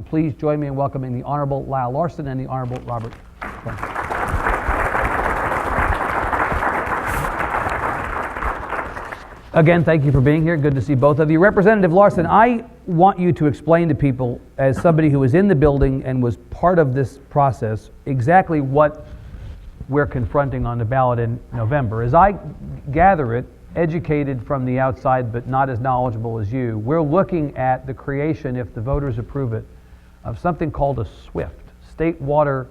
Please join me in welcoming the Honorable Lyle Larson and the Honorable Robert Puente. Again, thank you for being here. Good to see both of you. Representative Larson, I want you to explain to people, as somebody who was in the building and was part of this process, exactly what we're confronting on the ballot in November. As I gather it, educated from the outside but not as knowledgeable as you, we're looking at the creation, if the voters approve it, of something called a SWIFT, State Water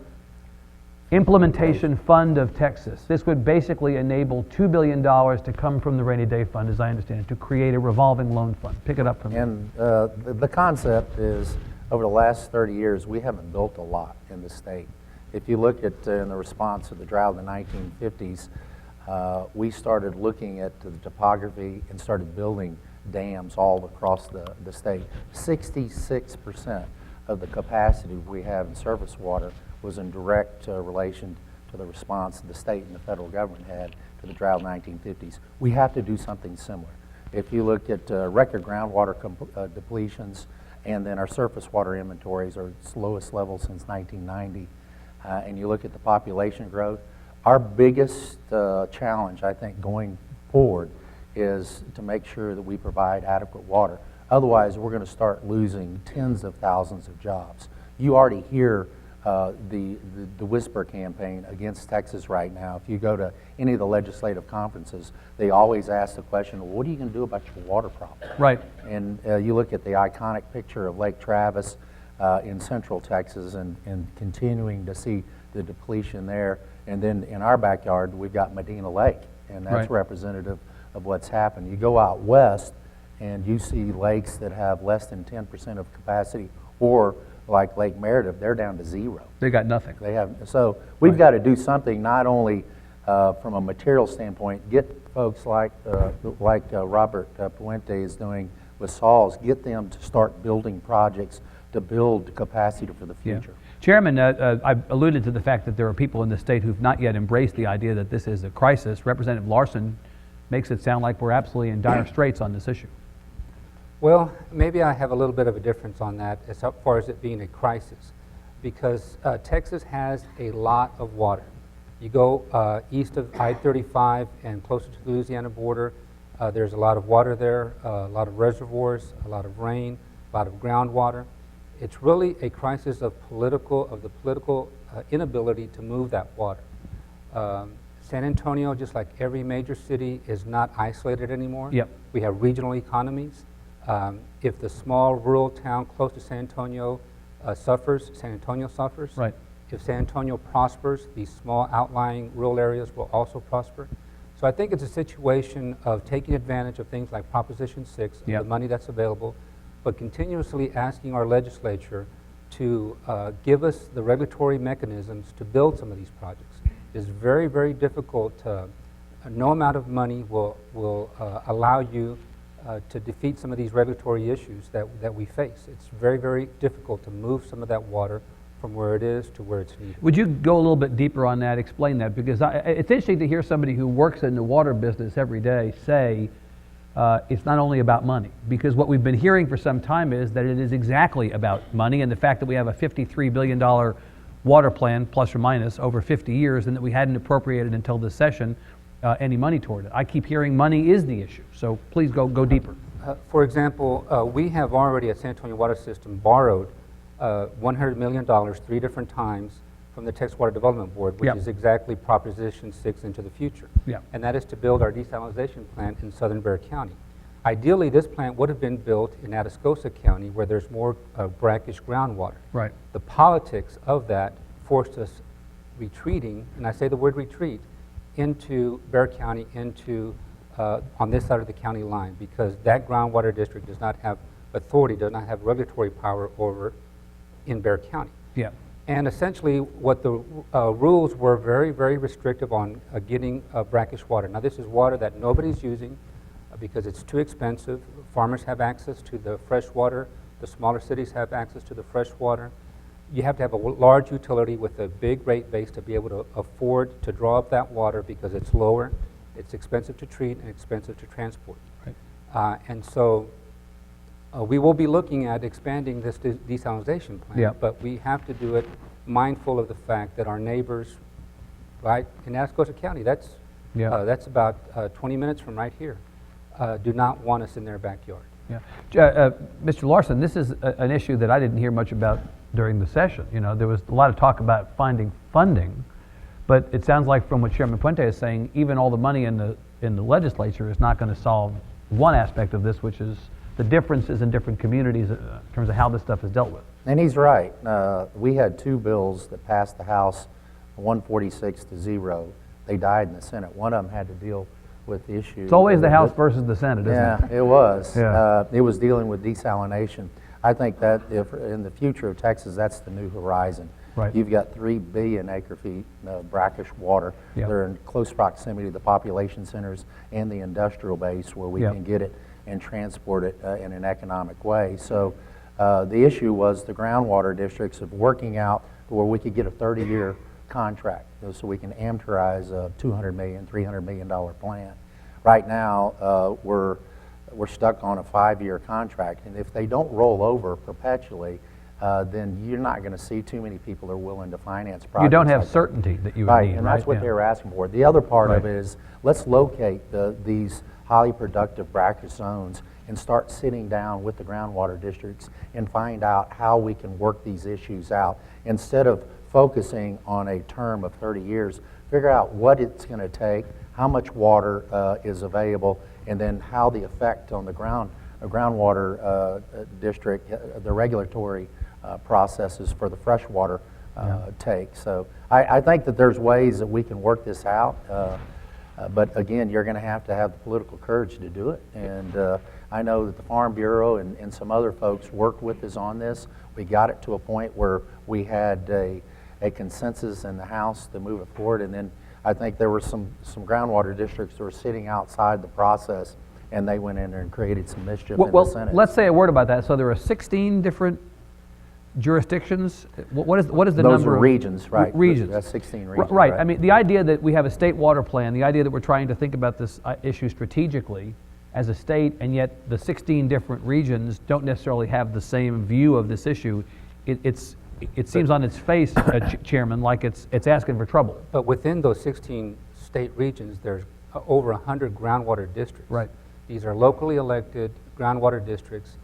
Implementation Fund of Texas. This would basically enable $2 billion to come from the rainy day fund, as I understand it, to create a revolving loan fund. Pick it up from And the concept is, over the last 30 years, we haven't built a lot in the state. If you look at in the response to the drought in the 1950s, we started looking at the topography and started building dams all across the state. 66% of the capacity we have in surface water was in direct relation to the response the state and the federal government had to the drought in the 1950s. We have to do something similar. If you look at record groundwater depletions, and then our surface water inventories are its lowest level since 1990, and you look at the population growth, our biggest challenge, I think, going forward is to make sure that we provide adequate water. Otherwise, we're going to start losing tens of thousands of jobs. You already hear the whisper campaign against Texas right now. If you go to any of the legislative conferences, they always ask the question, well, what are you going to do about your water problem? Right. And you look at the iconic picture of Lake Travis in central Texas and continuing to see the depletion there. And then in our backyard, we've got Medina Lake, and that's right. representative of what's happened. You go out west, and you see lakes that have less than 10% of capacity, or like Lake Meredith, they're down to zero. They got nothing. They have, so we've right. got to do something, not only from a material standpoint, get folks like Robert Puente is doing with Saul's, get them to start building projects to build capacity for the future. Yeah. Chairman, I alluded to the fact that there are people in the state who've not yet embraced the idea that this is a crisis. Representative Larson makes it sound like we're absolutely in dire straits on this issue. Well, maybe I have a little bit of a difference on that as far as it being a crisis, because Texas has a lot of water. You go east of I-35 and closer to the Louisiana border, there's a lot of water there, a lot of reservoirs, a lot of rain, a lot of groundwater. It's really a crisis of the political inability to move that water. San Antonio, just like every major city, is not isolated anymore. Yep. We have regional economies. If the small rural town close to San Antonio suffers, San Antonio suffers. Right. If San Antonio prospers, these small outlying rural areas will also prosper. So I think it's a situation of taking advantage of things like Proposition 6, yep. the money that's available, but continuously asking our legislature to give us the regulatory mechanisms to build some of these projects. It's very, very difficult. No amount of money will allow you to defeat some of these regulatory issues that we face. It's very, very difficult to move some of that water from where it is to where it's needed. Would you go a little bit deeper on that, explain that? Because it's interesting to hear somebody who works in the water business every day say it's not only about money, because what we've been hearing for some time is that it is exactly about money, and the fact that we have a $53 billion water plan, plus or minus, over 50 years, and that we hadn't appropriated until this session any money toward it. I keep hearing money is the issue, so please go deeper. For example, we have already at San Antonio Water System borrowed $100 million 3 different times from the Texas Water Development Board, which yep. is exactly Proposition 6 into the future. Yep. And that is to build our desalination plant in southern Bexar County. Ideally, this plant would have been built in Atascosa County, where there's more brackish groundwater. Right. The politics of that forced us retreating, and I say the word retreat, into Bexar County, into on this side of the county line, because that groundwater district does not have authority, does not have regulatory power over in Bexar County. Yeah. And essentially, what the rules were very, very restrictive on getting brackish water. Now, this is water that nobody's using because it's too expensive. Farmers have access to the fresh water. The smaller cities have access to the fresh water. You have to have a large utility with a big rate base to be able to afford to draw up that water because it's lower, it's expensive to treat, and expensive to transport. Right. And so We will be looking at expanding this desalinization plant, Yeah. but we have to do it mindful of the fact that our neighbors, right in Atascosa County, that's about 20 minutes from right here, do not want us in their backyard. Yeah. Mr. Larson, this is an issue that I didn't hear much about during the session. You know, there was a lot of talk about finding funding, but it sounds like from what Chairman Puente is saying, even all the money in the legislature is not going to solve one aspect of this, which is the differences in different communities in terms of how this stuff is dealt with. And he's right. We had two bills that passed the House, 146-0. They died in the Senate. One of them had to deal with the issue. It's always the House versus the Senate, isn't it? Yeah, it was. Yeah. It was dealing with desalination. I think that if in the future of Texas, that's the new horizon. Right. You've got 3 billion acre-feet of brackish water. Yeah. They're in close proximity to the population centers and the industrial base where we Yeah. can get it and transport it in an economic way. So the issue was the groundwater districts of working out where we could get a 30-year contract, so we can amortize a $200 million, $300 million plant. Right now, we're stuck on a 5-year contract, and if they don't roll over perpetually, then you're not going to see too many people that are willing to finance projects. You don't have like that. certainty that you would Right, need, and right? that's what Yeah. they were asking for. The other part of Right. it is, let's locate these highly productive brackish zones and start sitting down with the groundwater districts and find out how we can work these issues out. Instead of focusing on a term of 30 years, figure out what it's going to take, how much water is available, and then how the effect on the groundwater district, the regulatory processes for the freshwater take. So I think that there's ways that we can work this out. But again, you're going to have the political courage to do it. And I know that the Farm Bureau and some other folks worked with us on this. We got it to a point where we had a consensus in the House to move it forward. And then I think there were some groundwater districts that were sitting outside the process, and they went in there and created some mischief in the Senate. Let's say a word about that. So there are 16 different jurisdictions. What is the Those number are of regions, right? Regions. That's 16 regions. Right. I mean, the idea that we have a state water plan, the idea that we're trying to think about this issue strategically as a state, and yet the 16 different regions don't necessarily have the same view of this issue. It seems on its face, Chairman, like it's asking for trouble. But within those 16 state regions, there's over 100 groundwater districts. Right. These are locally elected groundwater districts,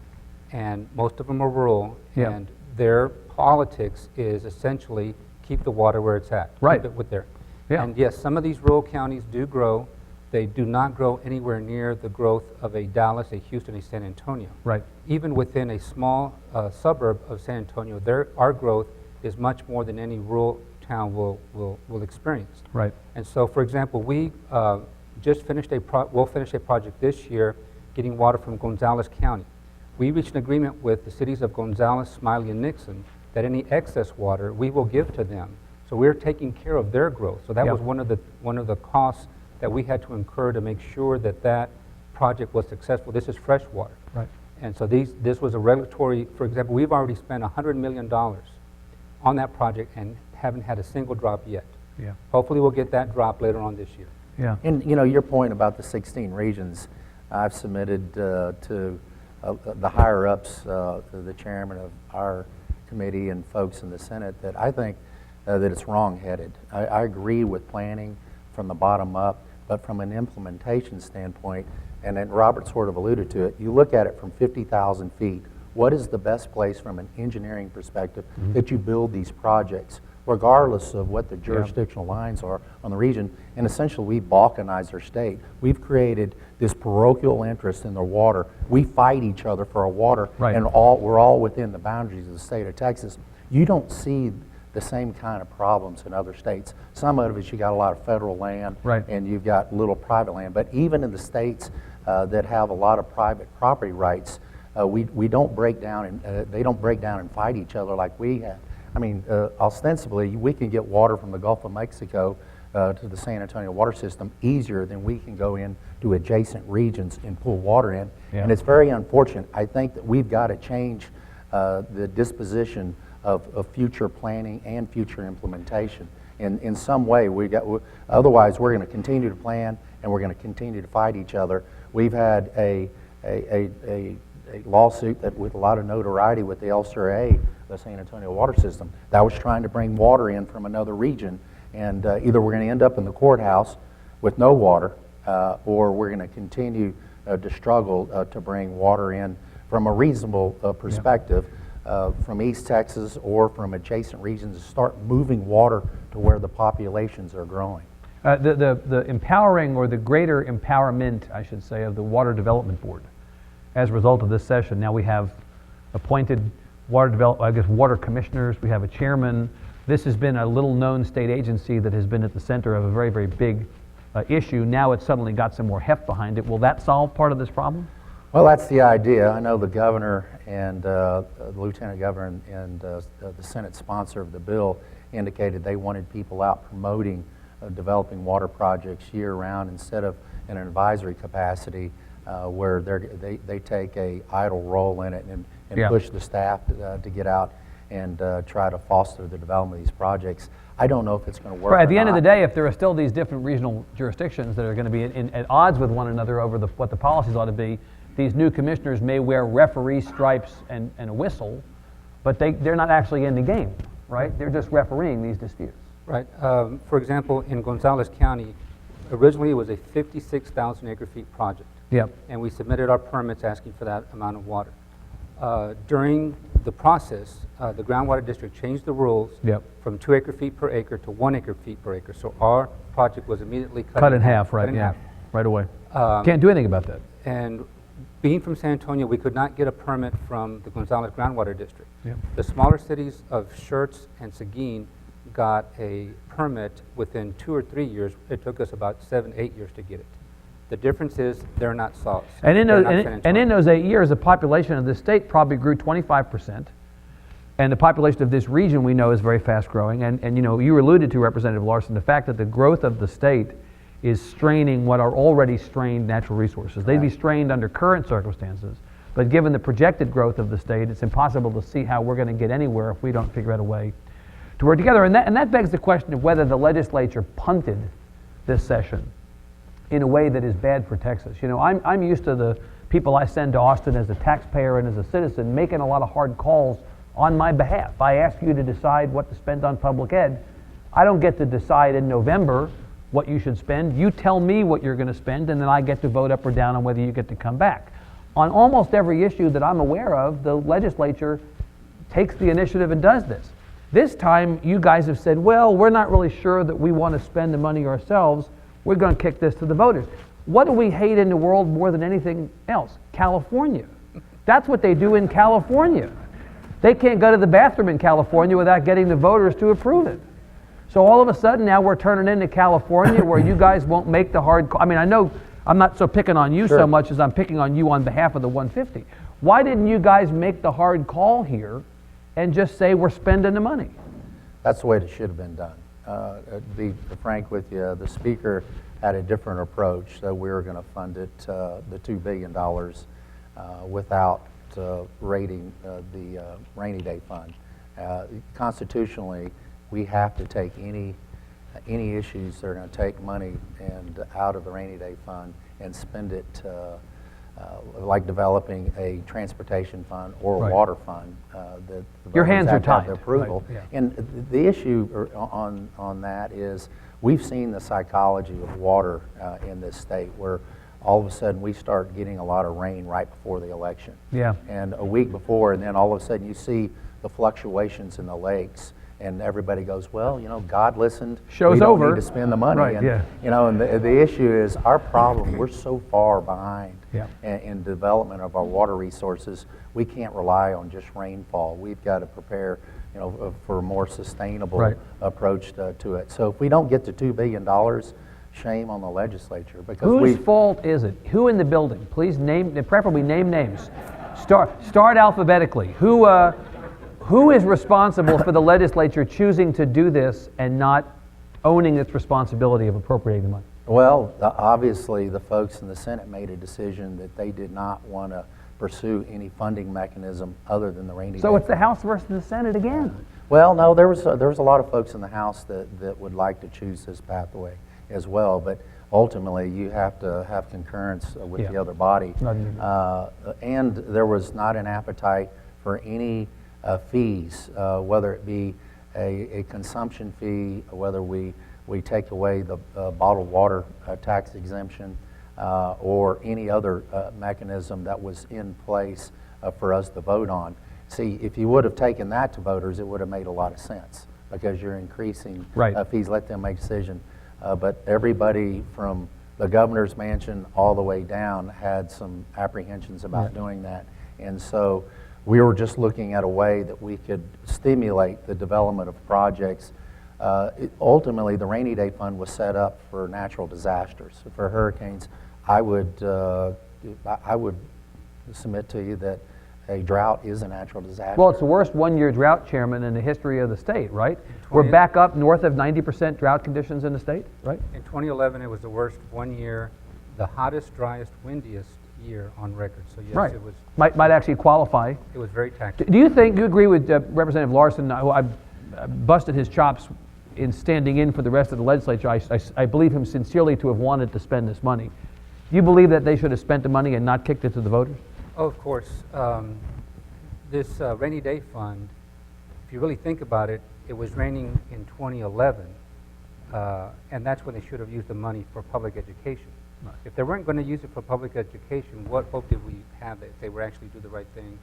and most of them are rural. Yeah. And their politics is essentially keep the water where it's at. Right. Keep it with their. Yeah. And yes, some of these rural counties do grow. They do not grow anywhere near the growth of a Dallas, a Houston, a San Antonio. Right. Even within a small suburb of San Antonio, our growth is much more than any rural town will experience. Right. And so, for example, we just finished we'll finish a project this year getting water from Gonzales County. We reached an agreement with the cities of Gonzales, Smiley, and Nixon that any excess water we will give to them. So we're taking care of their growth. So that Yeah. was one of the costs that we had to incur to make sure that project was successful. This is fresh water. Right. And so this was a regulatory, for example, we've already spent $100 million on that project and haven't had a single drop yet. Yeah. Hopefully we'll get that drop later on this year. Yeah. And your point about the 16 regions, I've submitted to the higher-ups, the chairman of our committee and folks in the Senate, that I think that it's wrong-headed. I agree with planning from the bottom up, but from an implementation standpoint, and then Robert sort of alluded to it, you look at it from 50,000 feet, what is the best place from an engineering perspective that you build these projects, regardless of what the jurisdictional lines are on the region? And essentially, we balkanize our state. We've created this parochial interest in the water. We fight each other for our water, Right. and we're all within the boundaries of the state of Texas. You don't see the same kind of problems in other states. Some of it, you got a lot of federal land, Right. and you've got little private land. But even in the states that have a lot of private property rights, we don't break down and they don't break down and fight each other like we have. I mean, ostensibly, we can get water from the Gulf of Mexico to the San Antonio water system easier than we can go in to adjacent regions and pull water in. Yeah. And it's very unfortunate. I think that we've got to change the disposition of future planning and future implementation. In some way, otherwise we're going to continue to plan and we're going to continue to fight each other. We've had a a lawsuit that with a lot of notoriety with the LCRA, the San Antonio Water System, that was trying to bring water in from another region. And either we're going to end up in the courthouse with no water, or we're going to continue to struggle to bring water in from a reasonable perspective from East Texas or from adjacent regions, to start moving water to where the populations are growing. The empowering, or the greater empowerment, I should say, of the Water Development Board as a result of this session. Now we have appointed water commissioners, we have a chairman. This has been a little-known state agency that has been at the center of a very, very big issue. Now it's suddenly got some more heft behind it. Will that solve part of this problem? Well, that's the idea. I know the governor and the lieutenant governor and the Senate sponsor of the bill indicated they wanted people out promoting developing water projects year-round instead of in an advisory capacity where they take a idle role in it and push the staff to get out and try to foster the development of these projects. I don't know if it's going to work. Right, at the end of the day, if there are still these different regional jurisdictions that are going to be at odds with one another over what the policies ought to be, these new commissioners may wear referee stripes and a whistle, but they're not actually in the game, right? They're just refereeing these disputes. Right. For example, in Gonzales County, originally it was a 56,000 acre-feet project. Yep. And we submitted our permits asking for that amount of water. During the process, the groundwater district changed the rules from 2 acre-feet per acre to 1 acre-feet per acre. So our project was immediately cut in half. Right? Yeah, right away. Can't do anything about that. And being from San Antonio, we could not get a permit from the Gonzales groundwater district. Yep. The smaller cities of Schertz and Seguin got a permit within 2 or 3 years. It took us about 7, 8 years to get it. The difference is they're not salts. And in those 8 years, the population of this state probably grew 25%. And the population of this region, we know, is very fast growing. And you know, you alluded to, Representative Larson, the fact that the growth of the state is straining what are already strained natural resources. They'd be strained under current circumstances, but given the projected growth of the state, it's impossible to see how we're going to get anywhere if we don't figure out a way to work together. And that begs the question of whether the legislature punted this session in a way that is bad for Texas. You know, I'm used to the people I send to Austin as a taxpayer and as a citizen making a lot of hard calls on my behalf. I ask you to decide what to spend on public ed. I don't get to decide in November what you should spend. You tell me what you're going to spend, and then I get to vote up or down on whether you get to come back. On almost every issue that I'm aware of, the legislature takes the initiative and does this. This time, you guys have said, well, we're not really sure that we want to spend the money ourselves. We're going to kick this to the voters. What do we hate in the world more than anything else? California. That's what they do in California. They can't go to the bathroom in California without getting the voters to approve it. So all of a sudden now we're turning into California where you guys won't make the hard call. I mean, I know I'm not so picking on you so much as I'm picking on you on behalf of the 150. Why didn't you guys make the hard call here and just say we're spending the money? That's the way it should have been done. To be frank with you, the speaker had a different approach. So we were going to fund it, the $2 billion, without rating the rainy day fund. Constitutionally, we have to take any issues that are going to take money and out of the rainy day fund and spend it like developing a transportation fund or a water fund that the your hands are tied. The approval. Right. Yeah. And the issue on that is we've seen the psychology of water in this state where all of a sudden we start getting a lot of rain right before the election. Yeah. And a week before, and then all of a sudden you see the fluctuations in the lakes. And everybody goes, well, you know, God listened. Show's we don't over. need to spend the money. Right, and, yeah. You know, and the issue is our problem. We're so far behind Yeah. in development of our water resources. We can't rely on just rainfall. We've got to prepare, you know, for a more sustainable approach to it. So if we don't get to $2 billion, shame on the legislature because whose fault is it? Who in the building? Please name, preferably name names. Start alphabetically. Who is responsible for the legislature choosing to do this and not owning its responsibility of appropriating the money? Well, obviously the folks in the Senate made a decision that they did not want to pursue any funding mechanism other than the rainy day. So it's the House versus the Senate again. Well, no, there was a lot of folks in the House that would like to choose this pathway as well, but ultimately you have to have concurrence with Yeah. the other body. Not an agreement. And there was not an appetite for any fees, whether it be a consumption fee, whether we take away the bottled water tax exemption, or any other mechanism that was in place for us to vote on. See, if you would have taken that to voters, it would have made a lot of sense, because you're increasing Right. fees, let them make a decision. But everybody from the governor's mansion all the way down had some apprehensions about doing that. And so we were just looking at a way that we could stimulate the development of projects. Ultimately, the rainy day fund was set up for natural disasters. For hurricanes, I would submit to you that a drought is a natural disaster. Well, it's the worst one-year drought, Chairman, in the history of the state, right? We're back up north of 90% drought conditions in the state, right? In 2011, it was the worst 1 year, the hottest, driest, windiest year on record. So yes, Right. it was Might actually qualify. very taxing. Do you agree with Representative Larson, who I busted his chops in standing in for the rest of the legislature? I believe him sincerely to have wanted to spend this money. Do you believe that they should have spent the money and not kicked it to the voters? Oh, of course. This rainy day fund, if you really think about it, it was raining in 2011, and that's when they should have used the money for public education. Right. If they weren't going to use it for public education, what hope did we have that they would actually do the right thing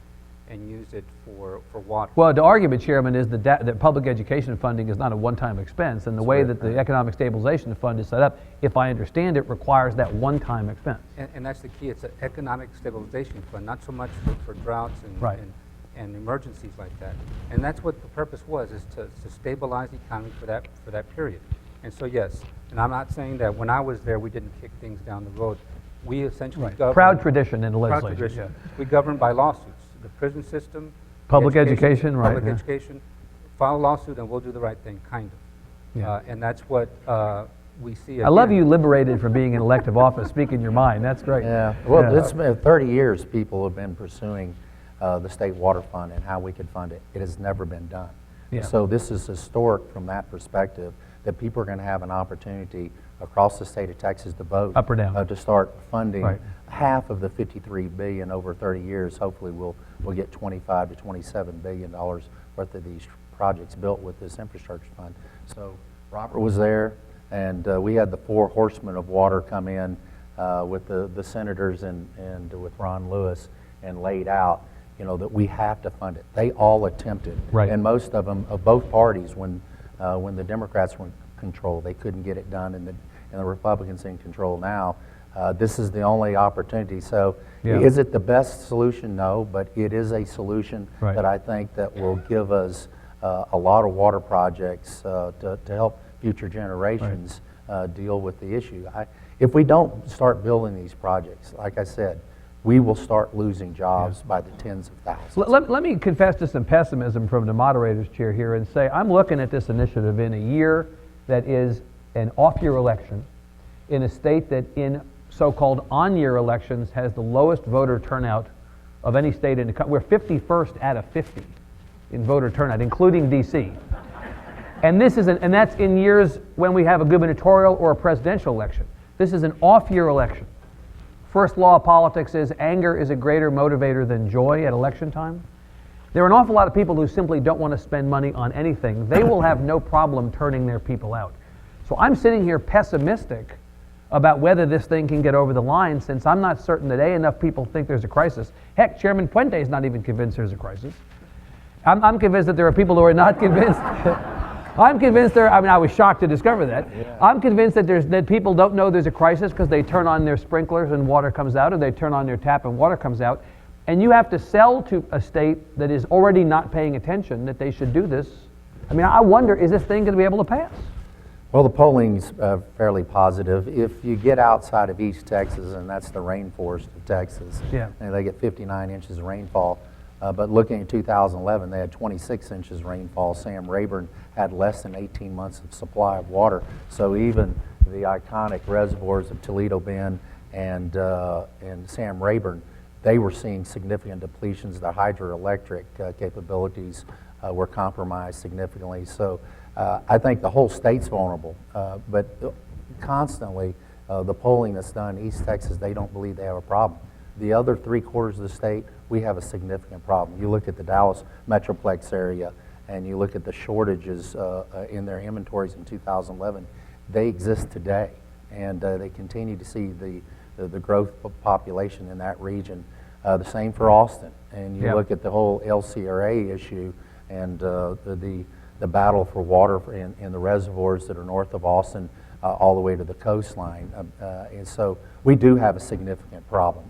and use it for water? Well, the argument, Chairman, is that public education funding is not a one-time expense, and the way that the Economic Stabilization Fund is set up, if I understand it, requires that one-time expense. And that's the key. It's an economic stabilization fund, not so much for droughts and, Right. and emergencies like that. And that's what the purpose was, is to stabilize the economy for that period. And so yes, and I'm not saying that when I was there we didn't kick things down the road. We essentially governed. Proud tradition in the Proud legislature. tradition. We govern by lawsuits. The prison system. Public education, right, Public yeah. education. File a lawsuit and we'll do the right thing, kind of. Yeah. And that's what we see. I love again. you liberated from being in elective office, speaking your mind. That's great. Yeah, well, Yeah. it's been 30 years people have been pursuing the state water fund and how we could fund it. It has never been done. Yeah. So this is historic from that perspective, that people are going to have an opportunity across the state of Texas to vote. Up or down. To start funding Right. half of the $53 billion over 30 years. Hopefully we'll get $25 to $27 billion worth of these projects built with this infrastructure fund. So Robert was there, and we had the 4 horsemen of water come in with the senators and with Ron Lewis, and laid out, that we have to fund it. They all attempted, Right. and most of them, of both parties, when the Democrats were in control, they couldn't get it done, and the Republicans in control now. This is the only opportunity. So Yeah. is it the best solution? No, but it is a solution Right. that I think that will give us a lot of water projects to help future generations deal with the issue. If we don't start building these projects, like I said, we will start losing jobs by the tens of thousands. Let me confess to some pessimism from the moderator's chair here and say I'm looking at this initiative in a year that is an off-year election in a state that in so-called on-year elections has the lowest voter turnout of any state in the country. We're 51st out of 50 in voter turnout, including D.C. And that's in years when we have a gubernatorial or a presidential election. This is an off-year election. First law of politics is anger is a greater motivator than joy at election time. There are an awful lot of people who simply don't want to spend money on anything. They will have no problem turning their people out. So I'm sitting here pessimistic about whether this thing can get over the line, since I'm not certain that enough people think there's a crisis. Heck, Chairman Puente is not even convinced there's a crisis. I'm convinced that there are people who are not convinced. I'm convinced I was shocked to discover that. Yeah. I'm convinced that people don't know there's a crisis because they turn on their sprinklers and water comes out, or they turn on their tap and water comes out. And you have to sell to a state that is already not paying attention that they should do this. I wonder, is this thing going to be able to pass? Well, the polling's fairly positive. If you get outside of East Texas, and that's the rainforest of Texas, yeah. And they get 59 inches of rainfall. But looking at 2011, they had 26 inches rainfall. Sam Rayburn had less than 18 months of supply of water. So even the iconic reservoirs of Toledo Bend and Sam Rayburn, they were seeing significant depletions. The hydroelectric capabilities were compromised significantly. So I think the whole state's vulnerable. But constantly, the polling that's done in East Texas, they don't believe they have a problem. The other 3/4 of the state, we have a significant problem. You look at the Dallas Metroplex area, and you look at the shortages in their inventories in 2011, they exist today, and they continue to see the growth of population in that region. The same for Austin, and you look at the whole LCRA issue and the battle for water in the reservoirs that are north of Austin all the way to the coastline. And so we do have a significant problem.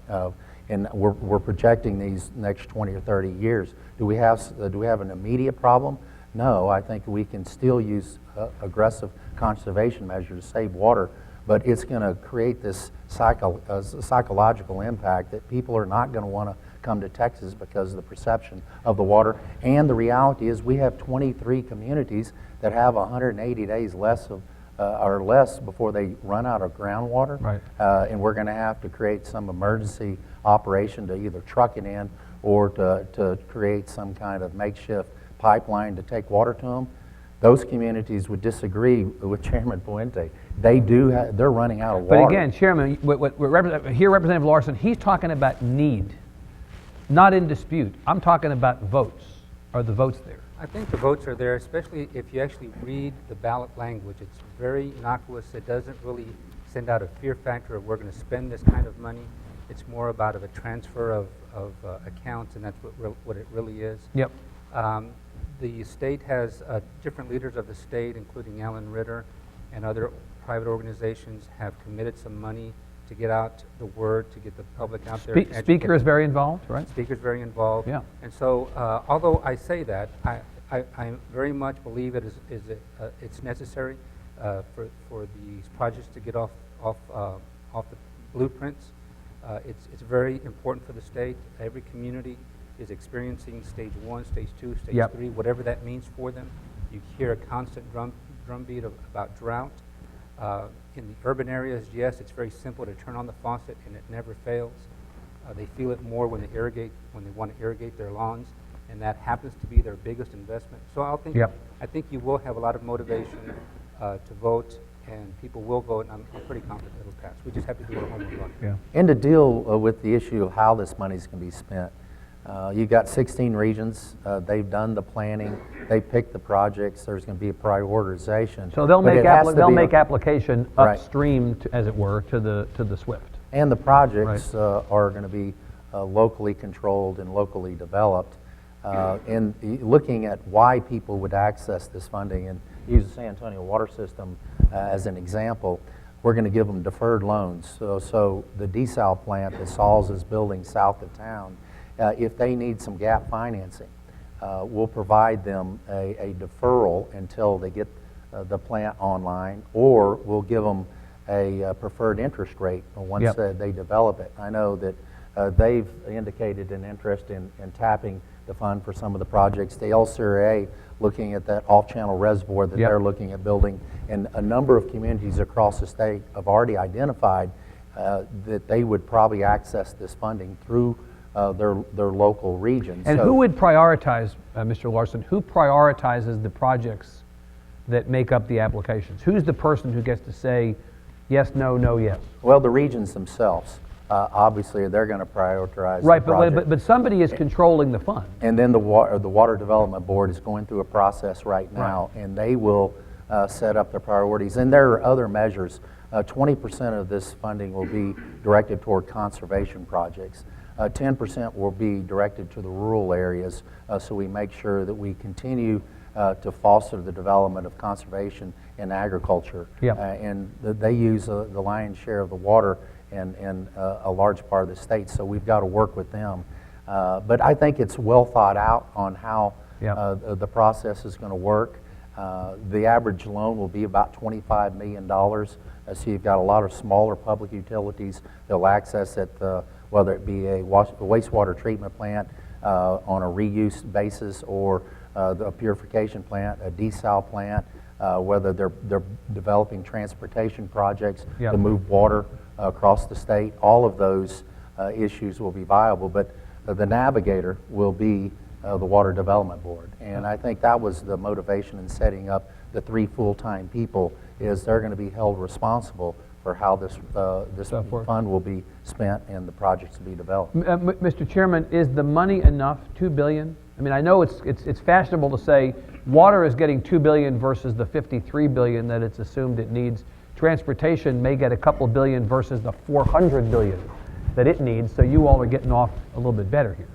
And we're projecting these next 20 or 30 years. Do we have an immediate problem? No, I think we can still use aggressive conservation measures to save water, but it's going to create this psychological impact that people are not going to want to come to Texas because of the perception of the water. And the reality is we have 23 communities that have 180 days less before they run out of groundwater. Right. And we're going to have to create some emergency operation to either truck it in or to create some kind of makeshift pipeline to take water to them. Those communities would disagree with Chairman Puente. They're running out of water. But again, Chairman, here Representative Larson, he's talking about need, not in dispute. I'm talking about votes. Are the votes there? I think the votes are there, especially if you actually read the ballot language. It's very innocuous. It doesn't really send out a fear factor of we're going to spend this kind of money. It's more about a transfer of accounts, and that's what it really is. Yep. The state has different leaders of the state, including Alan Ritter and other private organizations, have committed some money to get out the word, to get the public out there. Speaker is very involved, right? Speaker's very involved. Yeah. And so, although I say that, I very much believe it's necessary for these projects to get off the blueprints. It's very important for the state. Every community is experiencing stage 1, stage 2, stage 3, whatever that means for them. You hear a constant drumbeat about drought. In the urban areas, yes, it's very simple to turn on the faucet and it never fails. They feel it more when they want to irrigate their lawns, and that happens to be their biggest investment. So I think you will have a lot of motivation to vote, and people will vote, and I'm pretty confident it'll pass. We just have to do our homework on it. Yeah. And to deal with the issue of how this money is going to be spent, you've got 16 regions. They've done the planning. They picked the projects. There's going to be a prioritization. So they'll make application Right. upstream, as it were, to the SWIFT. And the projects are going to be locally controlled and locally developed. And looking at why people would access this funding, and use the San Antonio water system as an example, we're going to give them deferred loans. So the desal plant that Sauls is building south of town, if they need some gap financing, we'll provide them a deferral until they get the plant online, or we'll give them a preferred interest rate once they develop it. I know that they've indicated an interest in tapping the fund for some of the projects. The LCRA looking at that off-channel reservoir that they're looking at building, and a number of communities across the state have already identified that they would probably access this funding through their local regions. And who would prioritize, Mr. Larson, who prioritizes the projects that make up the applications? Who's the person who gets to say yes, no, no, yes? Well, the regions themselves. Obviously, they're going to prioritize right, the project. but somebody is controlling the fund. And then the Water Development Board is going through a process right now, and they will set up their priorities. And there are other measures. 20% of this funding will be directed toward conservation projects. 10% will be directed to the rural areas, so we make sure that we continue to foster the development of conservation and agriculture. And they use the lion's share of the water in a large part of the state, so we've got to work with them. But I think it's well thought out on how the process is going to work. The average loan will be about $25 million. So you've got a lot of smaller public utilities that'll access it, whether it be a wastewater treatment plant on a reuse basis, or a purification plant, a desal plant, whether they're developing transportation projects to move water across the state. All of those issues will be viable, but the navigator will be the Water Development Board. And I think that was the motivation in setting up the 3 full-time people, is they're going to be held responsible for how this So forth. fund will be spent and the projects to be developed. Mr. Chairman, is the money enough, $2 billion? I mean, I know it's fashionable to say water is getting $2 billion versus the $53 billion that it's assumed it needs. Transportation may get a couple billion versus the $400 billion that it needs, so you all are getting off a little bit better here.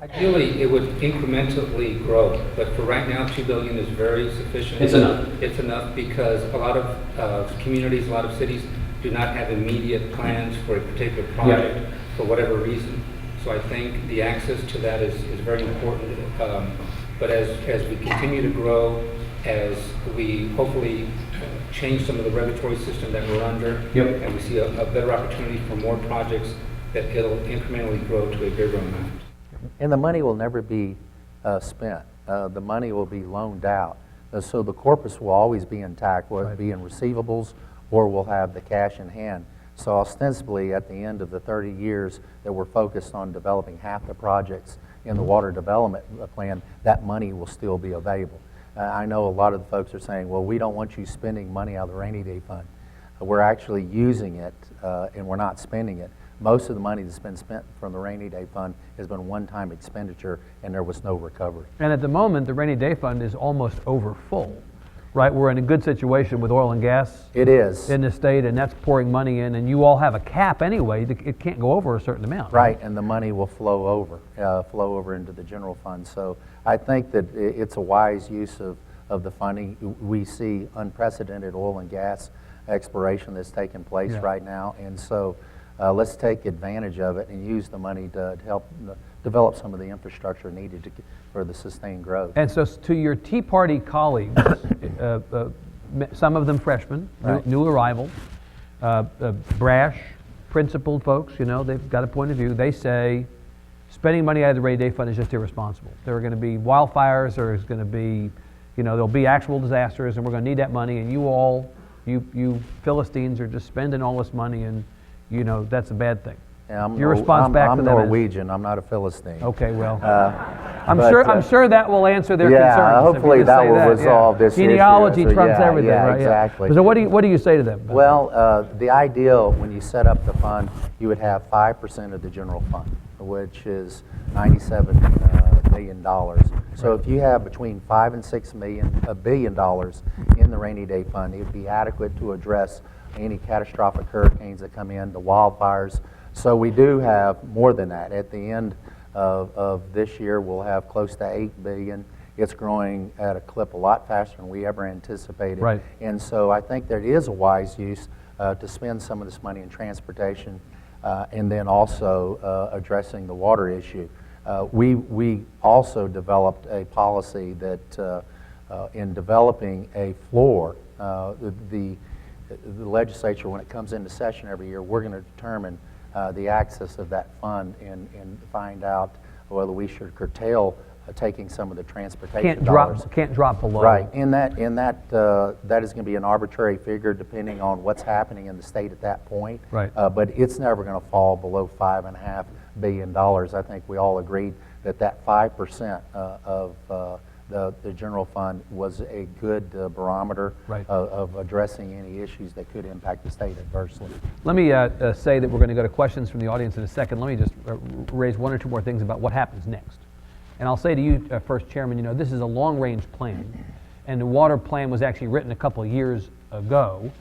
Ideally, it would incrementally grow, but for right now, $2 billion is very sufficient. It's enough. It's enough because a lot of communities, a lot of cities do not have immediate plans for a particular project for whatever reason. So I think the access to that is very important. But as we continue to grow, as we hopefully change some of the regulatory system that we're under, and we see a better opportunity for more projects, that it'll incrementally grow to a bigger amount. And the money will never be spent. The money will be loaned out. So the corpus will always be intact, whether it be in receivables or we'll have the cash in hand. So ostensibly, at the end of the 30 years that we're focused on developing half the projects in the water development plan, that money will still be available. I know a lot of the folks are saying, well, we don't want you spending money out of the rainy day fund. We're actually using it and we're not spending it. Most of the money that's been spent from the rainy day fund has been one-time expenditure and there was no recovery. And at the moment, the rainy day fund is almost over full, right? We're in a good situation with oil and gas. It is. In the state, and that's pouring money in, and you all have a cap anyway. It can't go over a certain amount. Right, and the money will flow over into the general fund. So I think that it's a wise use of the funding. We see unprecedented oil and gas exploration that's taking place right now, and so let's take advantage of it and use the money to help develop some of the infrastructure needed for the sustained growth. And so to your Tea Party colleagues, some of them freshmen, new arrivals, brash, principled folks, you know, they've got a point of view. They say spending money out of the rainy day fund is just irresponsible. There are going to be wildfires, there's going to be, you know, there'll be actual disasters, and we're going to need that money, and you Philistines are just spending all this money, and you know, that's a bad thing. Yeah, Your response back to that is? I'm Norwegian. I'm not a Philistine. Okay, well, I'm sure that will answer their concerns. Hopefully that will resolve this issue. Genealogy So, trumps everything, yeah, right? exactly. So what do you say to them? Well, the ideal when you set up the fund, you would have 5% of the general fund, which is $97 billion. So if you have between $5 and $6 billion in the rainy day fund, it would be adequate to address any catastrophic hurricanes that come in, the wildfires. So we do have more than that. At the end of this year, we'll have close to $8 billion. It's growing at a clip a lot faster than we ever anticipated. Right. And so I think there is a wise use to spend some of this money in transportation and then also addressing the water issue. We also developed a policy that in developing a floor, the legislature, when it comes into session every year, we're going to determine the access of that fund and find out whether we should curtail taking some of the transportation dollars. Can't drop below. Right, and that is going to be an arbitrary figure depending on what's happening in the state at that point. Right. But it's never going to fall below $5.5 billion. I think we all agreed that 5% of the general fund was a good barometer of addressing any issues that could impact the state adversely. Let me say that we're going to go to questions from the audience in a second. Let me just raise one or two more things about what happens next. And I'll say to you first, Chairman, you know, this is a long-range plan, and the water plan was actually written a couple of years ago,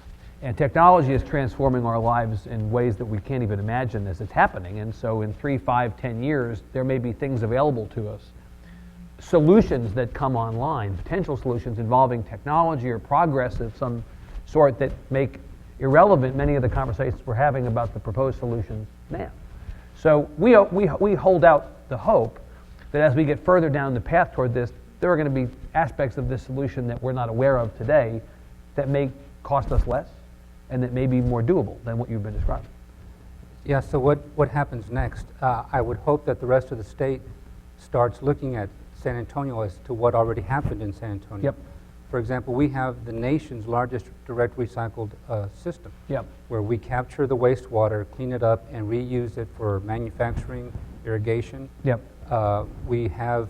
and technology is transforming our lives in ways that we can't even imagine as it's happening. And so in 3, 5, 10 years, there may be things available to us, solutions that come online, potential solutions involving technology or progress of some sort that make irrelevant many of the conversations we're having about the proposed solutions now. So we hold out the hope that as we get further down the path toward this, there are going to be aspects of this solution that we're not aware of today that may cost us less and that may be more doable than what you've been describing. Yeah, so what happens next? I would hope that the rest of the state starts looking at San Antonio as to what already happened in San Antonio. Yep. For example, we have the nation's largest direct recycled system, Yep. where we capture the wastewater, clean it up, and reuse it for manufacturing, irrigation. Yep. We have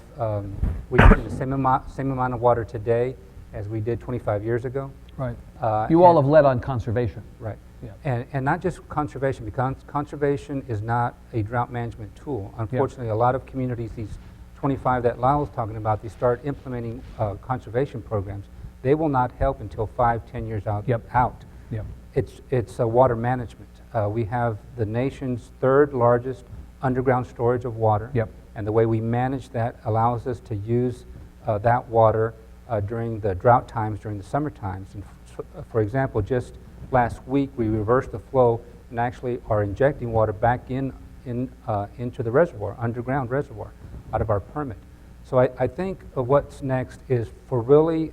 we use the same amount of water today as we did 25 years ago. Right. You all have led on conservation. Right. And not just conservation, because conservation is not a drought management tool. Unfortunately, a lot of communities, these 25 that Lyle was talking about, they start implementing conservation programs. They will not help until 5-10 years out. Yep. It's water management. We have the nation's third largest underground storage of water. Yep. And the way we manage that allows us to use that water during the drought times, during the summer times. And for example, just last week we reversed the flow and actually are injecting water back into the reservoir, underground reservoir, out of our permit. So I think what's next is for really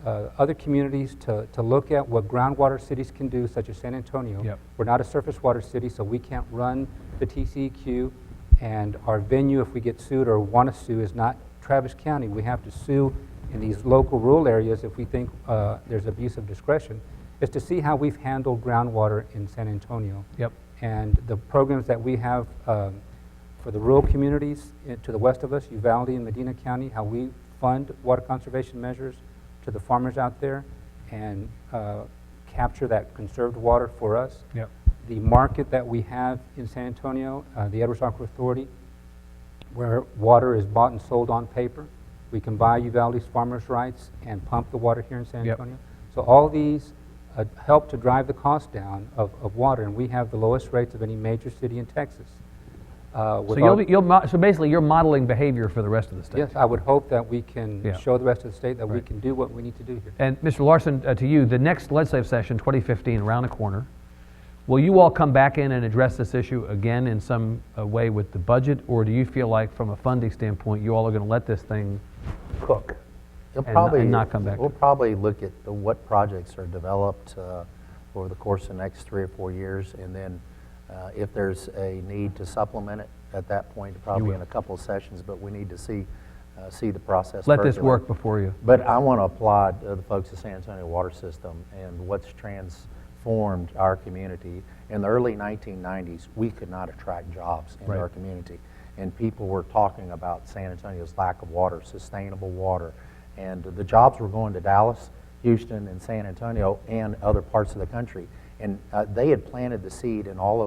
other communities to look at what groundwater cities can do, such as San Antonio. Yep. We're not a surface water city, so we can't run the TCEQ, and our venue, if we get sued or want to sue, is not Travis County. We have to sue in these local rural areas if we think there's abuse of discretion, is to see how we've handled groundwater in San Antonio. Yep. And the programs that we have for the rural communities to the west of us, Uvalde and Medina County, how we fund water conservation measures to the farmers out there and capture that conserved water for us. Yep. The market that we have in San Antonio, the Edwards Aquifer Authority, where water is bought and sold on paper. We can buy Uvalde's farmers' rights and pump the water here in San Yep. Antonio. So all these help to drive the cost down of water, and we have the lowest rates of any major city in Texas. So basically you're modeling behavior for the rest of the state. Yes, I would hope that we can Yeah. show the rest of the state that we Right. can do what we need to do here. And Mr. Larson, to you, the next legislative session, 2015, around the corner, will you all come back in and address this issue again in some way with the budget, or do you feel like from a funding standpoint you all are going to let this thing cook and not come back? We'll probably look at what projects are developed over the course of the next 3 or 4 years, and then if there's a need to supplement it at that point, probably in a couple of sessions, but we need to see the process. Let this percolate. work before you. But I want to applaud the folks at San Antonio Water System and what's transformed our community. In the early 1990s, we could not attract jobs into Right. our community. And people were talking about San Antonio's lack of water, sustainable water. And the jobs were going to Dallas, Houston, and San Antonio, and other parts of the country. And they had planted the seed in all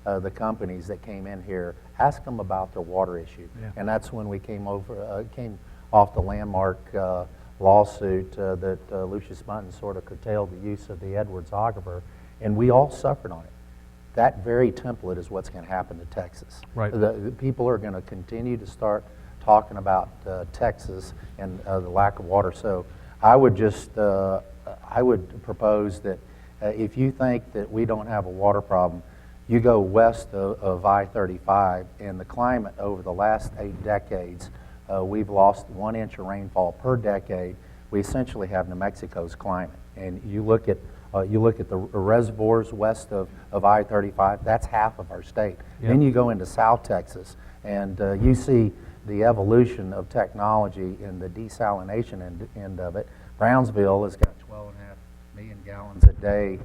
of the companies that came in here, ask them about their water issue. Yeah. And that's when we came off the landmark lawsuit that Lucius Mutton sort of curtailed the use of the Edwards Aquifer, and we all suffered on it. That very template is what's going to happen to Texas. Right. The people are going to continue to start talking about Texas and the lack of water. So I would propose that if you think that we don't have a water problem, you go west of I-35, and the climate over the last 8 decades, we've lost 1 inch of rainfall per decade. We essentially have New Mexico's climate. And you look at the reservoirs west of I-35, that's half of our state. Yep. Then you go into South Texas, and you see the evolution of technology in the desalination end of it. Brownsville has got 12.5 million gallons a day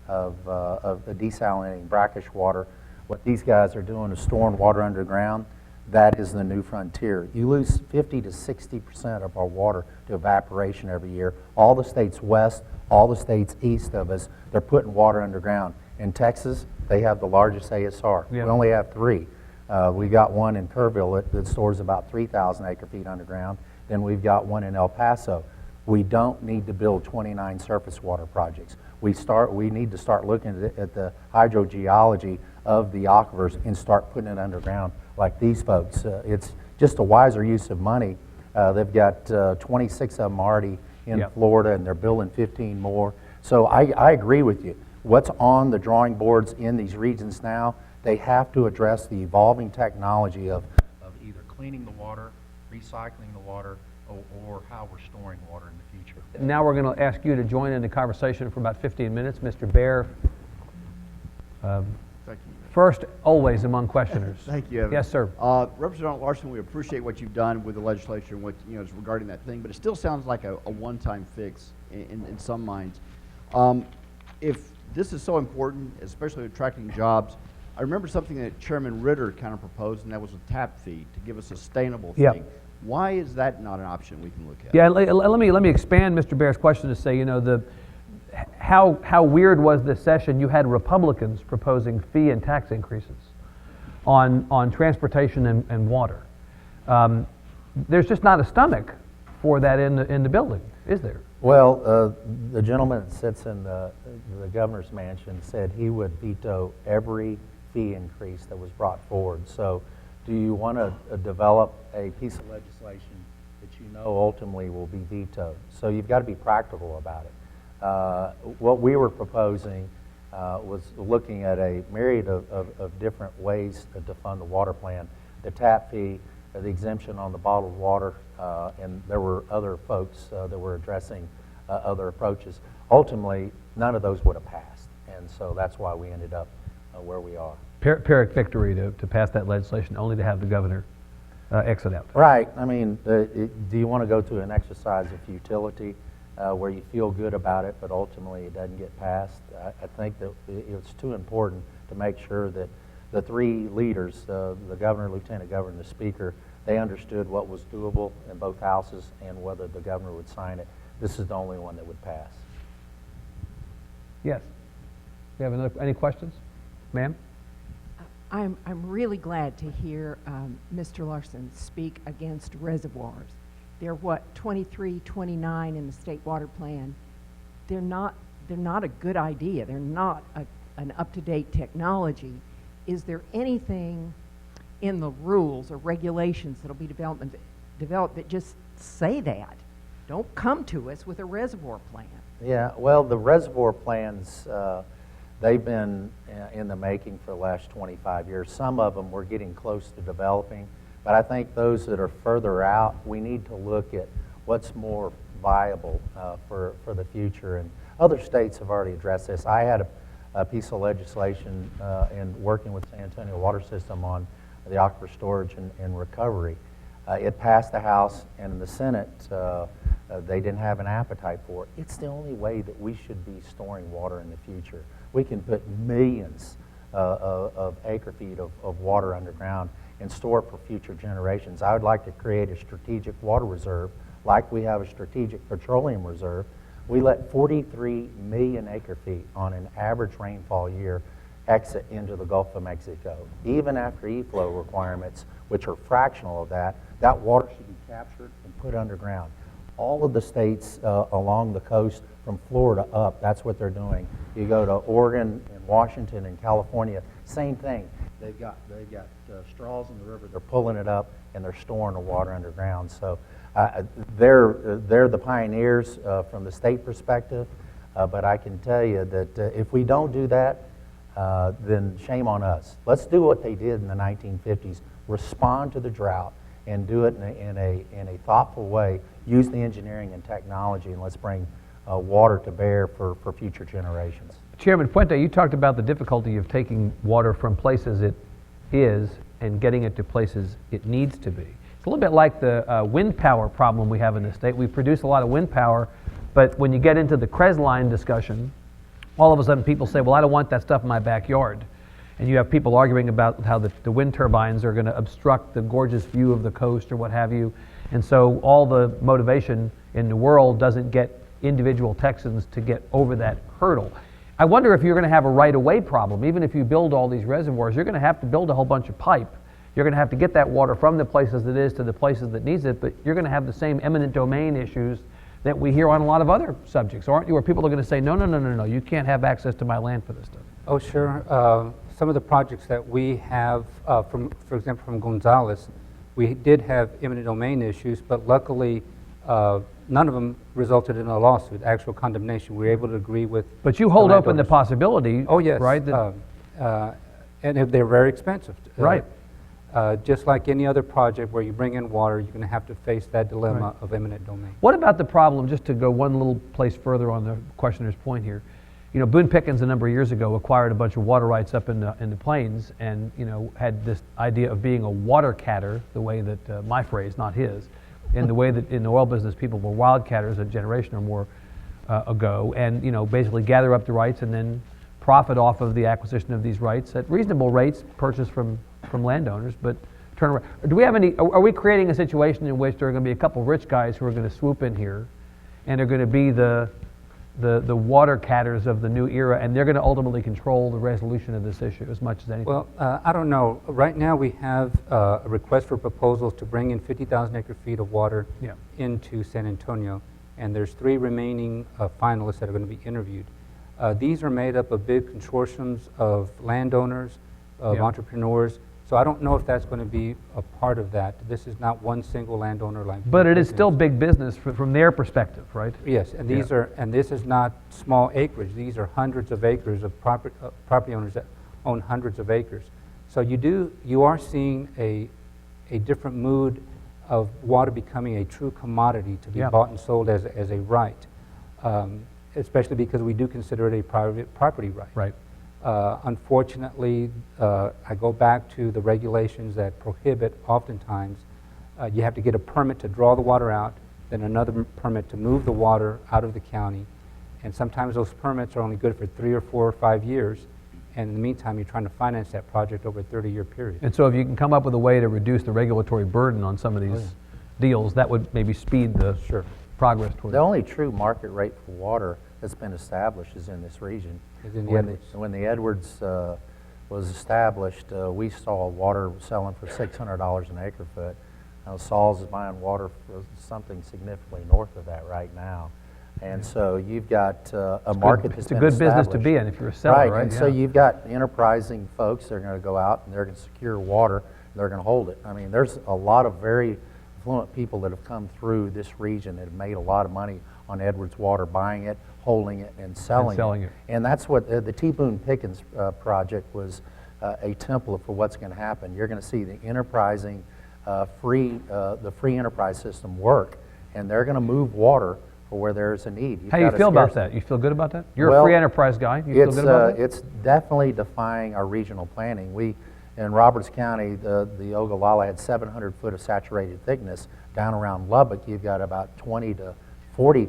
of desalinating brackish water. What these guys are doing is storing water underground. That is the new frontier. You lose 50 to 60% of our water to evaporation every year. All the states west, all the states east of us, they're putting water underground. In Texas, they have the largest ASR. Yeah. We only have 3. We got one in Kerrville that stores about 3,000 acre-feet underground. Then we've got one in El Paso. We don't need to build 29 surface water projects. We need to start looking at the hydrogeology of the aquifers and start putting it underground like these folks. It's just a wiser use of money. They've got 26 of them already in Yep. Florida, and they're building 15 more. So I agree with you. What's on the drawing boards in these regions now, they have to address the evolving technology of either cleaning the water, recycling the water, or how we're storing water in the future. Now we're going to ask you to join in the conversation for about 15 minutes. Mr. Baer, Thank you. first always among questioners. Thank you, Evan. Yes, sir. Representative Larson, we appreciate what you've done with the legislature and what is regarding that thing, but it still sounds like a one-time fix in some minds. If this is so important, especially attracting jobs, I remember something that Chairman Ritter kind of proposed, and that was a tap fee to give a sustainable Yep. thing. Why is that not an option we can look at? Yeah, let me expand Mr. Baer's question to say, how weird was this session? You had Republicans proposing fee and tax increases on transportation and water. There's just not a stomach for that in the building, is there? Well, the gentleman that sits in the governor's mansion said he would veto every fee increase that was brought forward. So do you want to develop a piece of legislation that you know ultimately will be vetoed? So you've got to be practical about it. What we were proposing was looking at a myriad of different ways to fund the water plan. The tap fee, the exemption on the bottled water, and there were other folks that were addressing other approaches. Ultimately, none of those would have passed, and so that's why we ended up where we are. Pyrrhic victory to pass that legislation, only to have the governor exit out. Right. I mean, do you want to go through an exercise of futility where you feel good about it, but ultimately it doesn't get passed? I think that it's too important to make sure that the three leaders, the governor, lieutenant governor, and the speaker, they understood what was doable in both houses and whether the governor would sign it. This is the only one that would pass. Yes. You have any questions? Ma'am? I'm really glad to hear Mr. Larson speak against reservoirs. They're 23, 29 in the state water plan. They're not a good idea. They're not an up-to-date technology. Is there anything in the rules or regulations that'll be developed that just say that? Don't come to us with a reservoir plan. Yeah, well, the reservoir plans, they've been in the making for the last 25 years. Some of them we're getting close to developing, but I think those that are further out, we need to look at what's more viable for the future. And other states have already addressed this. I had a piece of legislation in working with San Antonio Water System on the aquifer storage and recovery. It passed the House, and in the Senate, they didn't have an appetite for it. It's the only way that we should be storing water in the future. We can put millions of acre feet of water underground and store it for future generations. I would like to create a strategic water reserve like we have a strategic petroleum reserve. We let 43 million acre feet on an average rainfall year exit into the Gulf of Mexico. Even after E-flow requirements, which are fractional of that, that water should be captured and put underground. All of the states along the coast from Florida up, that's what they're doing. You go to Oregon and Washington and California, same thing. They've got straws in the river, they're pulling it up and they're storing the water underground. So they're the pioneers from the state perspective, but I can tell you that if we don't do that, then shame on us. Let's do what they did in the 1950s, respond to the drought and do it in a thoughtful way, use the engineering and technology, and let's bring water to bear for future generations. Chairman Puente, you talked about the difficulty of taking water from places it is and getting it to places it needs to be. It's a little bit like the wind power problem we have in the state. We produce a lot of wind power, but when you get into the Crestline discussion, all of a sudden people say, well, I don't want that stuff in my backyard. And you have people arguing about how the wind turbines are going to obstruct the gorgeous view of the coast or what have you. And so all the motivation in the world doesn't get individual Texans to get over that hurdle. I wonder if you're going to have a right-of-way problem. Even if you build all these reservoirs, you're going to have to build a whole bunch of pipe. You're going to have to get that water from the places it is to the places that needs it, but you're going to have the same eminent domain issues that we hear on a lot of other subjects, aren't you? Where people are going to say, no, you can't have access to my land for this stuff. Oh, sure. Some of the projects that we have, for example, from Gonzales, we did have eminent domain issues, but luckily none of them resulted in a lawsuit, actual condemnation. We were able to agree with. But you hold open the possibility, oh, yes, right? And they're very expensive. Right. Just like any other project where you bring in water, you're going to have to face that dilemma Right. of eminent domain. What about the problem, just to go one little place further on the questioner's point here, you know, Boone Pickens a number of years ago acquired a bunch of water rights up in the plains and, you know, had this idea of being a water catter, the way that, my phrase, not his, in the way that in the oil business people were wildcatters a generation or more ago, and, you know, basically gather up the rights and then profit off of the acquisition of these rights at reasonable rates purchased from landowners, but turn around. Do we have any, are we creating a situation in which there are going to be a couple rich guys who are going to swoop in here and they're going to be the the water catters of the new era, and they're going to ultimately control the resolution of this issue as much as anything. Well, I don't know. Right now, we have a request for proposals to bring in 50,000 acre-feet of water Yeah. into San Antonio, and there's 3 remaining finalists that are going to be interviewed. These are made up of big consortiums of landowners, of Yeah. entrepreneurs, so I don't know if that's going to be a part of that. This is not one single landowner like. But it is still big business from their perspective, right? Yes, and these are, and this is not small acreage. These are hundreds of acres of property owners that own hundreds of acres. So you are seeing a different mood of water becoming a true commodity to be Yeah. bought and sold as a right, especially because we do consider it a private property right. Right. Unfortunately, I go back to the regulations that prohibit, oftentimes, you have to get a permit to draw the water out, then another permit to move the water out of the county. And sometimes those permits are only good for 3 or 4 or 5 years. And in the meantime, you're trying to finance that project over a 30-year period. And so if you can come up with a way to reduce the regulatory burden on some of these deals, that would maybe speed the progress toward The only true market rate for water that's been established is in this region. Is in the When Edwards. when the Edwards was established, we saw water selling for $600 an acre foot. Now, Saul's is buying water for something significantly north of that right now. And so you've got a market that's It's a been good business to established. be in if you're a seller, right? And so you've got enterprising folks that are going to go out and they're going to secure water, and they're going to hold it. I mean, there's a lot of very affluent people that have come through this region that have made a lot of money on Edwards water, buying it, holding it, and selling it. And that's what the T. Boone Pickens project was a template for what's going to happen. You're going to see the enterprising, the free enterprise system work, and they're going to move water for where there's a need. How do you feel about that? You feel good about that? You're a free enterprise guy. You feel good about that? It's definitely defying our regional planning. We, in Roberts County, the Ogallala had 700 foot of saturated thickness. Down around Lubbock, you've got about 20 to 40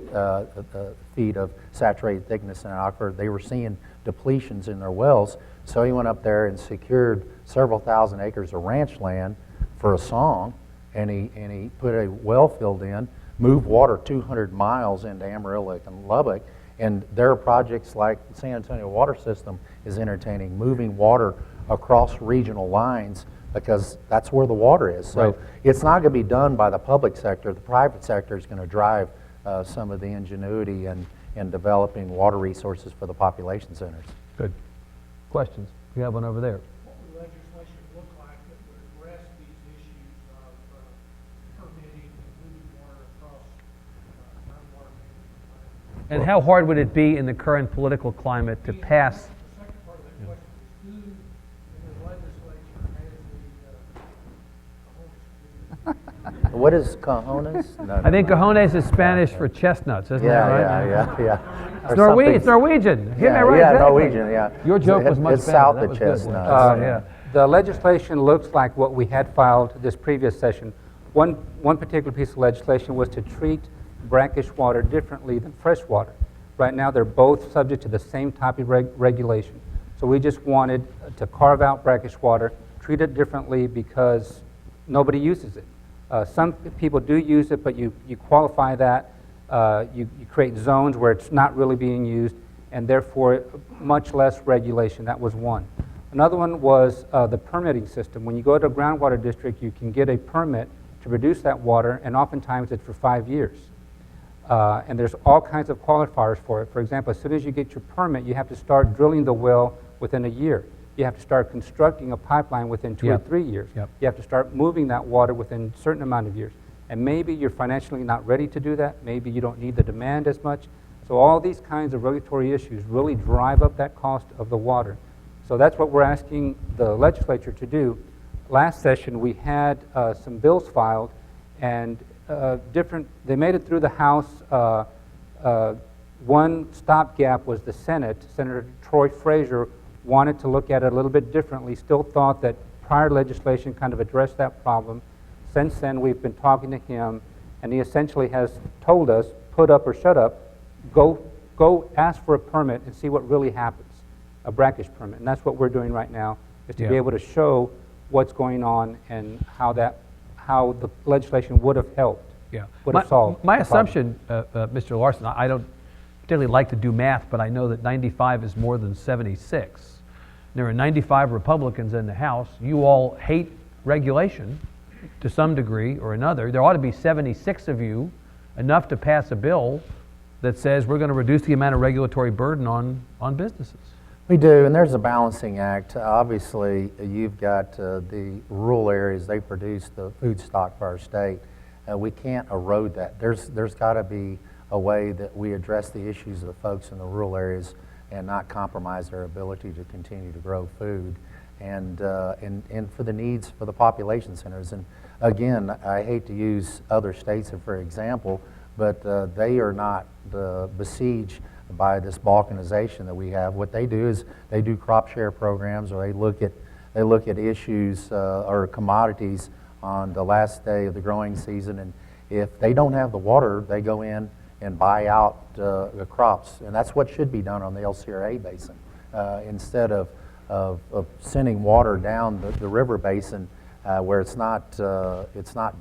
feet of saturated thickness in an aquifer. They were seeing depletions in their wells, so he went up there and secured several thousand acres of ranch land for a song, and he put a well field in, moved water 200 miles into Amarillo and Lubbock, and their projects like the San Antonio Water System is entertaining, moving water across regional lines because that's where the water is. So it's not going to be done by the public sector. The private sector is going to drive some of the ingenuity in developing water resources for the population centers. Good. Questions? We have one over there. What would legislation look like that would address these issues of permitting and moving water across groundwater management plans? And how hard would it be in the current political climate to pass? The second part of that question is, who in the legislature has the cojones to do What is cojones? No, I think no. cojones is Spanish for chestnuts, isn't that right? Yeah. It's Norwegian. Hit me right, Yeah, exactly. Norwegian, yeah. Your joke was much It's better. south That of was good. Chestnuts. Yeah. The legislation looks like what we had filed this previous session. One particular piece of legislation was to treat brackish water differently than fresh water. Right now, they're both subject to the same type of regulation. So we just wanted to carve out brackish water, treat it differently because nobody uses it. Some people do use it, but you qualify that. You create zones where it's not really being used, and therefore much less regulation. That was one. Another one was the permitting system. When you go to a groundwater district, you can get a permit to produce that water, and oftentimes it's for 5 years. And there's all kinds of qualifiers for it. For example, as soon as you get your permit, you have to start drilling the well within a year. You have to start constructing a pipeline within 2 or 3 years. Yep. You have to start moving that water within a certain amount of years. And maybe you're financially not ready to do that. Maybe you don't need the demand as much. So all these kinds of regulatory issues really drive up that cost of the water. So that's what we're asking the legislature to do. Last session, we had some bills filed, and they made it through the House. One stopgap was the Senate. Senator Troy Frazier wanted to look at it a little bit differently, still thought that prior legislation kind of addressed that problem. Since then, we've been talking to him, and he essentially has told us, put up or shut up, go ask for a permit and see what really happens, a brackish permit. And that's what we're doing right now, is to be able to show what's going on and how the legislation would have helped, would have solved My the problem. assumption, Mr. Larson, I don't particularly like to do math, but I know that 95 is more than 76. There are 95 Republicans in the House. You all hate regulation to some degree or another. There ought to be 76 of you, enough to pass a bill that says we're going to reduce the amount of regulatory burden on businesses. We do, and there's a balancing act. Obviously, you've got the rural areas, they produce the food stock for our state. We can't erode that. There's got to be a way that we address the issues of the folks in the rural areas and not compromise their ability to continue to grow food and for the needs for the population centers. And again, I hate to use other states for example, but they are not besieged by this balkanization that we have. What they do is they do crop share programs, or they look at issues or commodities on the last day of the growing season, and if they don't have the water, they go in and buy out the crops, and that's what should be done on the LCRA basin. Instead of sending water down the river basin where it's not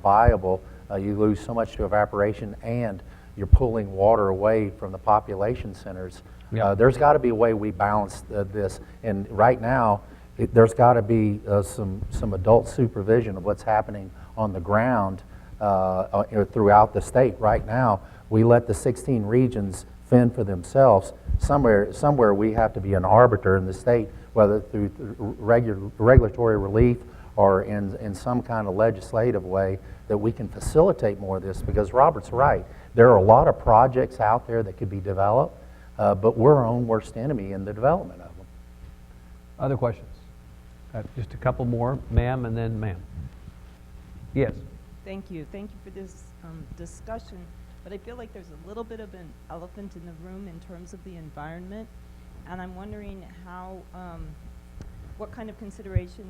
viable, you lose so much to evaporation, and you're pulling water away from the population centers. Yeah. There's got to be a way we balance this, and right now there's got to be some adult supervision of what's happening on the ground throughout the state. Right now, we let the 16 regions fend for themselves. Somewhere we have to be an arbiter in the state, whether through regulatory relief or in some kind of legislative way, that we can facilitate more of this, because Robert's right. There are a lot of projects out there that could be developed, but we're our own worst enemy in the development of them. Other questions? Just a couple more, ma'am, and then ma'am. Yes. Thank you. Thank you for this discussion. But I feel like there's a little bit of an elephant in the room in terms of the environment, and I'm wondering how, what kind of consideration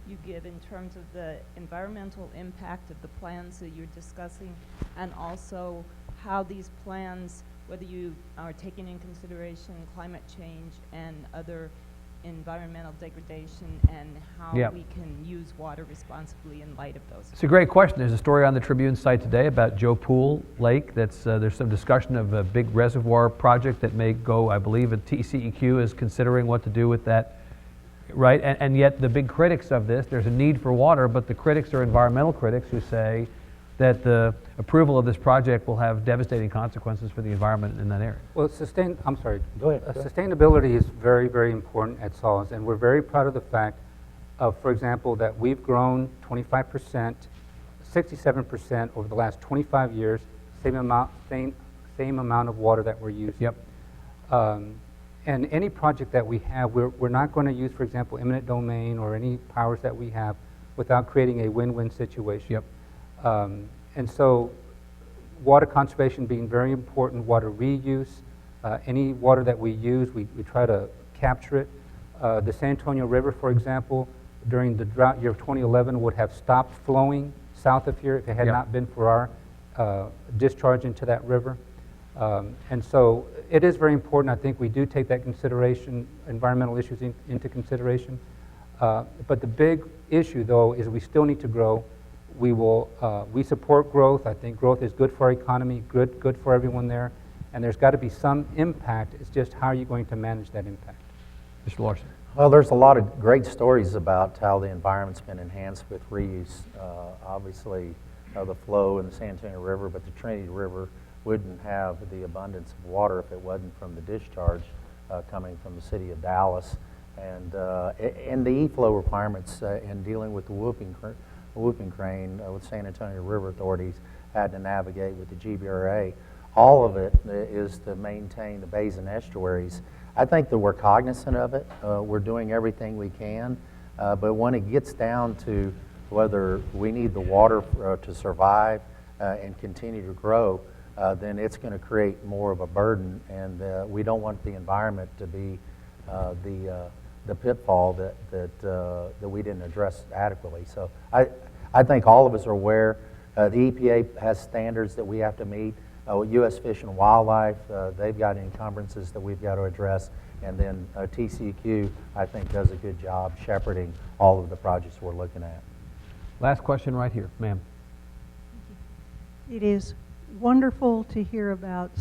you give in terms of the environmental impact of the plans that you're discussing, and also how these plans, whether you are taking in consideration climate change and other environmental degradation, and how Yeah. we can use water responsibly in light of those. It's a great question. There's a story on the Tribune site today about Joe Pool Lake. There's some discussion of a big reservoir project that may go, I believe, at TCEQ is considering what to do with that. Right, and yet the big critics of this, there's a need for water, but the critics are environmental critics who say that the approval of this project will have devastating consequences for the environment in that area. Well, I'm sorry. Go ahead. Sustainability is very, very important at SAWS, and we're very proud of the fact of, for example, that we've grown 25%, 67% over the last 25 years, same amount of water that we're using. Yep. And any project that we have, we're not going to use, for example, eminent domain or any powers that we have without creating a win-win situation. Yep. And so water conservation being very important, water reuse, any water that we use, we try to capture it. The San Antonio River, for example, during the drought year of 2011 would have stopped flowing south of here if it had Yep. not been for our discharge into that river. And so it is very important. I think we do take that consideration, environmental issues into consideration. But the big issue, though, is we still need to grow. We support growth. I think growth is good for our economy, good for everyone there. And there's got to be some impact. It's just how are you going to manage that impact? Mr. Larson. Well, there's a lot of great stories about how the environment's been enhanced with reuse. Obviously, the flow in the San Antonio River, but the Trinity River wouldn't have the abundance of water if it wasn't from the discharge coming from the city of Dallas. And the E-flow requirements in dealing with the whooping crane with San Antonio River authorities had to navigate with the GBRA. All of it is to maintain the bays and estuaries. I think that we're cognizant of it. We're doing everything we can. But when it gets down to whether we need the water to survive and continue to grow, then it's going to create more of a burden, and we don't want the environment to be the pitfall that we didn't address adequately. So I think all of us are aware. The EPA has standards that we have to meet. U.S. Fish and Wildlife, they've got encumbrances that we've got to address, and then TCEQ, I think, does a good job shepherding all of the projects we're looking at. Last question right here, ma'am. It is wonderful to hear about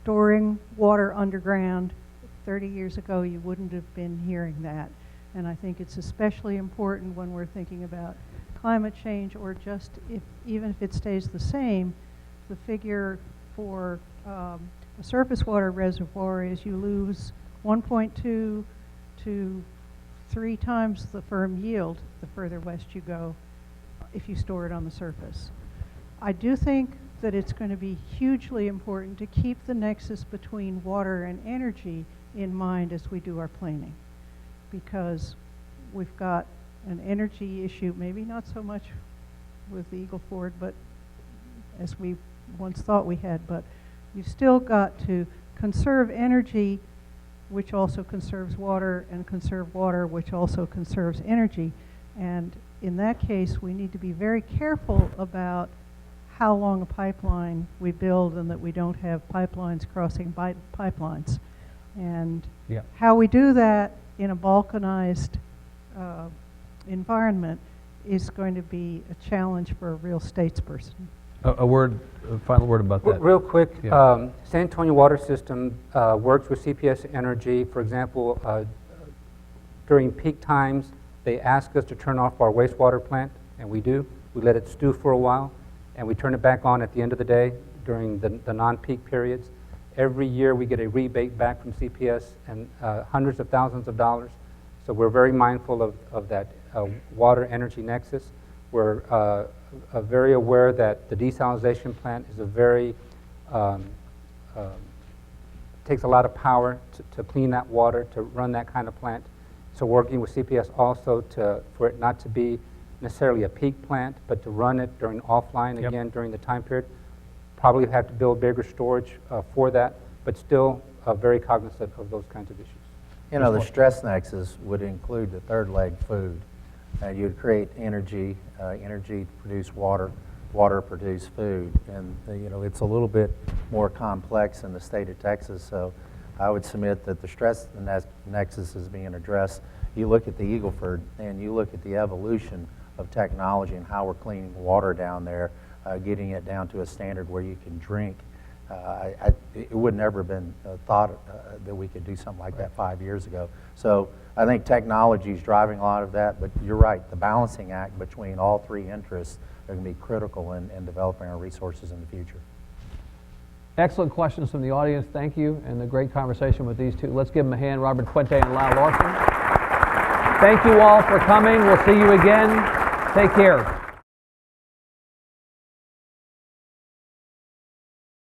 storing water underground. 30 years ago, you wouldn't have been hearing that. And I think it's especially important when we're thinking about climate change, or just even if it stays the same, the figure for a surface water reservoir is you lose 1.2 to 3 times the firm yield the further west you go if you store it on the surface. I do think that it's going to be hugely important to keep the nexus between water and energy in mind as we do our planning, because we've got an energy issue, maybe not so much with the Eagle Ford, but as we once thought we had, but you've still got to conserve energy, which also conserves water, and conserve water, which also conserves energy. And in that case, we need to be very careful about how long a pipeline we build, and that we don't have pipelines crossing pipelines. And how we do that in a balkanized environment is going to be a challenge for a real statesperson. A final word about that. Real quick, Yeah. San Antonio Water System works with CPS Energy. For example, during peak times, they ask us to turn off our wastewater plant, and we do. We let it stew for a while, and we turn it back on at the end of the day during the non-peak periods. Every year we get a rebate back from CPS, and hundreds of thousands of dollars. So we're very mindful of that water energy nexus. We're very aware that the desalination plant is a very, takes a lot of power to clean that water, to run that kind of plant. So working with CPS also for it not to be necessarily a peak plant, but to run it during offline again during the time period. Probably have to build bigger storage for that, but still very cognizant of those kinds of issues. You know, the stress nexus would include the third leg, food. You'd create energy, energy to produce water, water produce food, and you know, it's a little bit more complex in the state of Texas. So I would submit that the stress nexus is being addressed. You look at the Eagle Ford, and you look at the evolution of technology and how we're cleaning water down there, getting it down to a standard where you can drink. It would never have been thought that we could do something like that 5 years ago. So I think technology is driving a lot of that, but you're right, the balancing act between all three interests are going to be critical in developing our resources in the future. Excellent questions from the audience. Thank you, and a great conversation with these two. Let's give them a hand, Robert Puente and Lyle Larson. Thank you all for coming. We'll see you again. Take care.